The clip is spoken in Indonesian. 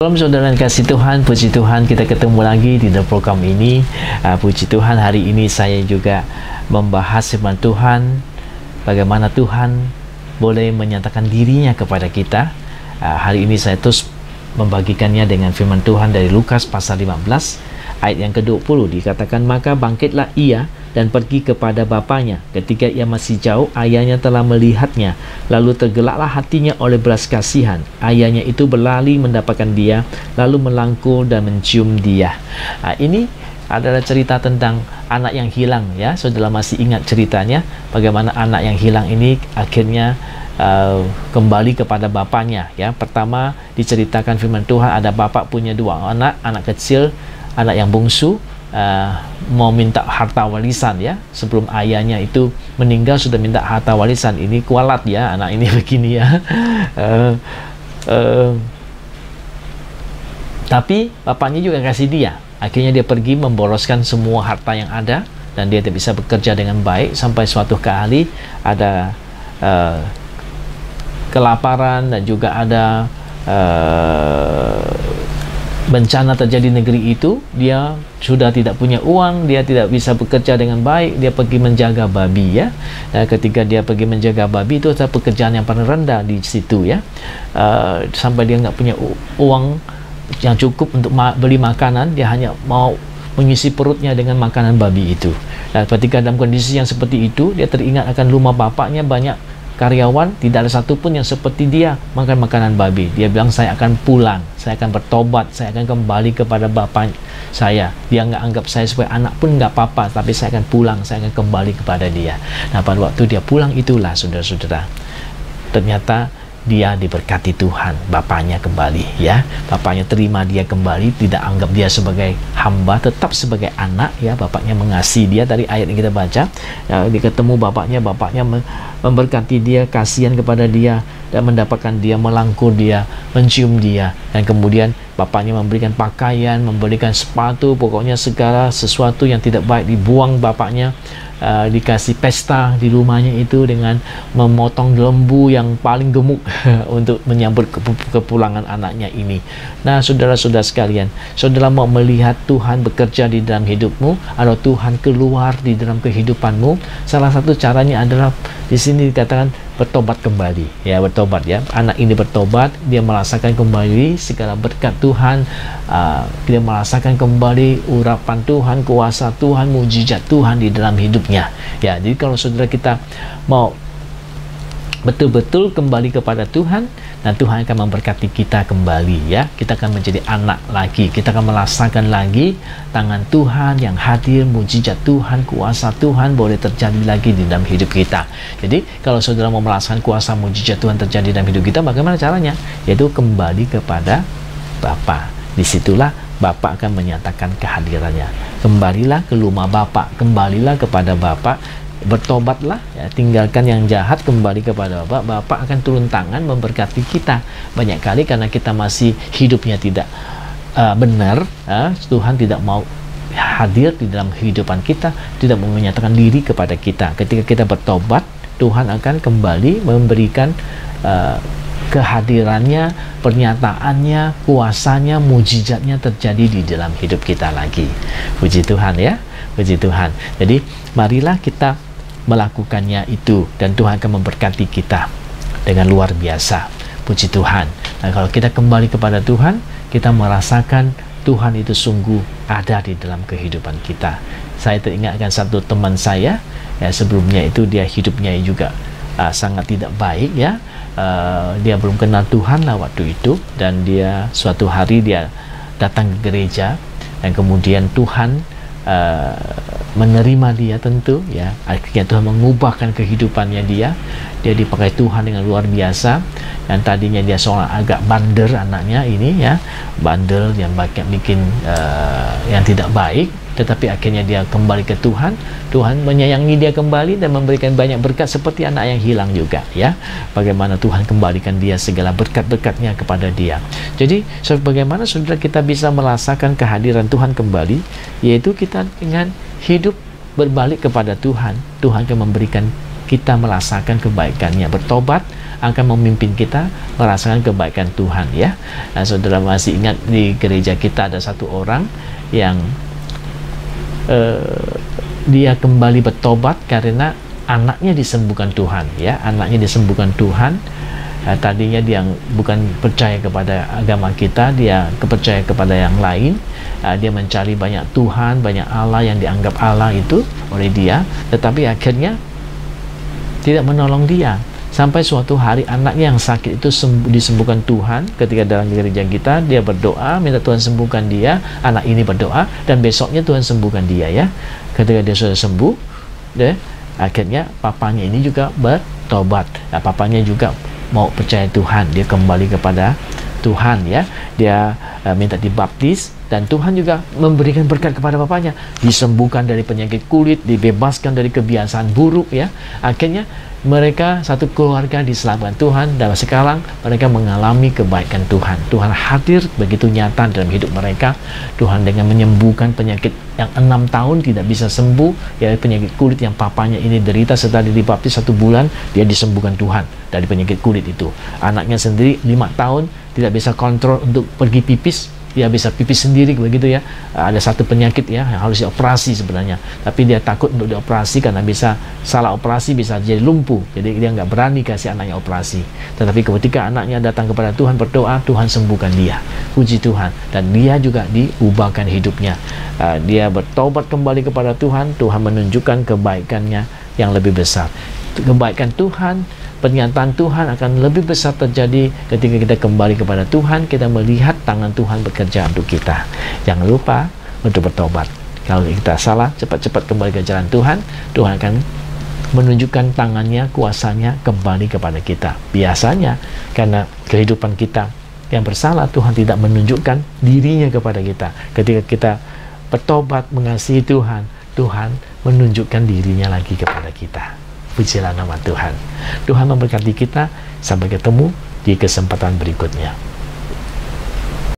Salam saudara yang kasih Tuhan, puji Tuhan kita ketemu lagi di dalam program ini. Puji Tuhan, hari ini saya juga membahas firman Tuhan, bagaimana Tuhan boleh menyatakan dirinya kepada kita. Hari ini saya terus membagikannya dengan firman Tuhan dari Lukas pasal 15 ayat yang ke-20. Dikatakan, maka bangkitlah ia dan pergi kepada bapanya. Ketika ia masih jauh, ayahnya telah melihatnya. Lalu tergelaklah hatinya oleh belas kasihan. Ayahnya itu berlari mendapatkan dia, lalu melangkul dan mencium dia. Ini adalah cerita tentang anak yang hilang, ya. Saudara masih ingat ceritanya, bagaimana anak yang hilang ini akhirnya kembali kepada bapaknya, ya. Pertama diceritakan firman Tuhan, ada bapak punya dua anak, anak kecil, anak yang bungsu mau minta harta warisan, ya. Sebelum ayahnya itu meninggal sudah minta harta warisan. Ini kualat, ya, anak ini begini, ya. Tapi bapaknya juga kasih dia. Akhirnya dia pergi memboroskan semua harta yang ada, dan dia tidak bisa bekerja dengan baik sampai suatu kali ada kelaparan, dan juga ada bencana terjadi di negeri itu. Dia sudah tidak punya uang, dia tidak bisa bekerja dengan baik, dia pergi menjaga babi, ya. Ketika dia pergi menjaga babi, itu adalah pekerjaan yang paling rendah di situ, ya. Sampai dia nggak punya uang yang cukup untuk beli makanan, dia hanya mau mengisi perutnya dengan makanan babi itu. Dan ketika dalam kondisi yang seperti itu, dia teringat akan rumah bapaknya banyak karyawan, tidak ada satupun yang seperti dia makan makanan babi. Dia bilang, saya akan pulang, saya akan bertobat, saya akan kembali kepada bapak saya. Dia nggak anggap saya sebagai anak pun nggak apa-apa, tapi saya akan pulang, saya akan kembali kepada dia. Nah, pada waktu dia pulang itulah, saudara-saudara, ternyata dia diberkati Tuhan, bapaknya kembali, ya. Bapaknya terima dia kembali, tidak anggap dia sebagai hamba, tetap sebagai anak, ya. Bapaknya mengasihi dia. Dari ayat yang kita baca, ya, dia ketemu bapaknya memberkati dia, kasihan kepada dia, dan mendapatkan dia, melangkul dia, mencium dia. Dan kemudian bapaknya memberikan pakaian, memberikan sepatu, pokoknya segala sesuatu yang tidak baik dibuang bapaknya. Dikasih pesta di rumahnya itu dengan memotong lembu yang paling gemuk untuk menyambut kepulangan anaknya ini. Nah, saudara-saudara sekalian, saudara mau melihat Tuhan bekerja di dalam hidupmu, atau Tuhan keluar di dalam kehidupanmu, salah satu caranya adalah di sini dikatakan bertobat kembali, ya. Bertobat, ya. Anak ini bertobat, dia merasakan kembali segala berkat Tuhan, dia merasakan kembali urapan Tuhan, kuasa Tuhan, mujizat Tuhan di dalam hidupnya, ya. Jadi kalau saudara kita mau betul-betul kembali kepada Tuhan, dan Tuhan akan memberkati kita kembali, ya. Kita akan menjadi anak lagi, kita akan merasakan lagi tangan Tuhan yang hadir, mujizat Tuhan, kuasa Tuhan boleh terjadi lagi di dalam hidup kita. Jadi kalau saudara mau merasakan kuasa mujizat Tuhan terjadi dalam hidup kita, bagaimana caranya? Yaitu kembali kepada Bapa. Disitulah Bapa akan menyatakan kehadirannya. Kembalilah ke rumah Bapa, kembalilah kepada Bapa, bertobatlah, ya, tinggalkan yang jahat, kembali kepada Bapa. Bapa akan turun tangan memberkati kita. Banyak kali karena kita masih hidupnya tidak benar, Tuhan tidak mau hadir di dalam kehidupan kita, tidak mau menyatakan diri kepada kita. Ketika kita bertobat, Tuhan akan kembali memberikan kehadirannya, pernyataannya, kuasanya, mujizatnya terjadi di dalam hidup kita lagi. Puji Tuhan, ya. Puji Tuhan. Jadi marilah kita melakukannya itu, dan Tuhan akan memberkati kita dengan luar biasa. Puji Tuhan. Nah, kalau kita kembali kepada Tuhan, kita merasakan Tuhan itu sungguh ada di dalam kehidupan kita. Saya teringat akan satu teman saya, ya, sebelumnya itu dia hidupnya juga sangat tidak baik, ya. Dia belum kenal Tuhan lah waktu itu, dan dia suatu hari dia datang ke gereja, dan kemudian Tuhan menerima dia, tentu, ya. Akhirnya Tuhan mengubahkan kehidupannya dia dipakai Tuhan dengan luar biasa. Dan tadinya dia seorang agak bandel anaknya ini, ya, bandel yang banyak bikin yang tidak baik, tetapi akhirnya dia kembali ke Tuhan. Tuhan menyayangi dia kembali dan memberikan banyak berkat seperti anak yang hilang juga, ya. Bagaimana Tuhan kembalikan dia segala berkat-berkatnya kepada dia. Jadi bagaimana saudara kita bisa merasakan kehadiran Tuhan kembali, yaitu kita dengan hidup berbalik kepada Tuhan. Tuhan akan memberikan kita merasakan kebaikannya. Bertobat akan memimpin kita merasakan kebaikan Tuhan, ya. Nah, saudara masih ingat di gereja kita ada satu orang yang dia kembali bertobat karena anaknya disembuhkan Tuhan, ya. Anaknya disembuhkan Tuhan. Tadinya dia bukan percaya kepada agama kita, dia percaya kepada yang lain. Dia mencari banyak Tuhan, banyak Allah yang dianggap Allah itu oleh dia, tetapi akhirnya tidak menolong dia. Sampai suatu hari anaknya yang sakit itu disembuhkan Tuhan. Ketika dalam gereja kita, dia berdoa minta Tuhan sembuhkan dia. Anak ini berdoa dan besoknya Tuhan sembuhkan dia, ya. Ketika dia sudah sembuh, akhirnya papanya ini juga bertobat. Nah, papanya juga mau percaya Tuhan, dia kembali kepada Tuhan, ya. Dia minta dibaptis, dan Tuhan juga memberikan berkat kepada papanya, disembuhkan dari penyakit kulit, dibebaskan dari kebiasaan buruk, ya. Akhirnya mereka satu keluarga diselamatkan Tuhan, dan sekarang mereka mengalami kebaikan Tuhan. Tuhan hadir begitu nyata dalam hidup mereka. Tuhan dengan menyembuhkan penyakit yang 6 tahun tidak bisa sembuh, ya, penyakit kulit yang papanya ini derita. Setelah dibaptis 1 bulan, dia disembuhkan Tuhan dari penyakit kulit itu. Anaknya sendiri 5 tahun tidak bisa kontrol untuk pergi pipis, dia bisa pipis sendiri begitu, ya. Ada satu penyakit, ya, yang harus dioperasi sebenarnya, tapi dia takut untuk dioperasi karena bisa salah operasi, bisa jadi lumpuh. Jadi dia nggak berani kasih anaknya operasi. Tetapi ketika anaknya datang kepada Tuhan berdoa, Tuhan sembuhkan dia. Puji Tuhan. Dan dia juga diubahkan hidupnya. Dia bertobat kembali kepada Tuhan. Tuhan menunjukkan kebaikannya yang lebih besar. Kebaikan Tuhan, pernyataan Tuhan akan lebih besar terjadi ketika kita kembali kepada Tuhan. Kita melihat tangan Tuhan bekerja untuk kita. Jangan lupa untuk bertobat. Kalau kita salah, cepat-cepat kembali ke jalan Tuhan. Tuhan akan menunjukkan tangannya, kuasanya kembali kepada kita. Biasanya karena kehidupan kita yang bersalah, Tuhan tidak menunjukkan dirinya kepada kita. Ketika kita bertobat mengasihi Tuhan, Tuhan menunjukkan dirinya lagi kepada kita. Pujilah nama Tuhan. Tuhan memberkati kita. Sampai ketemu di kesempatan berikutnya.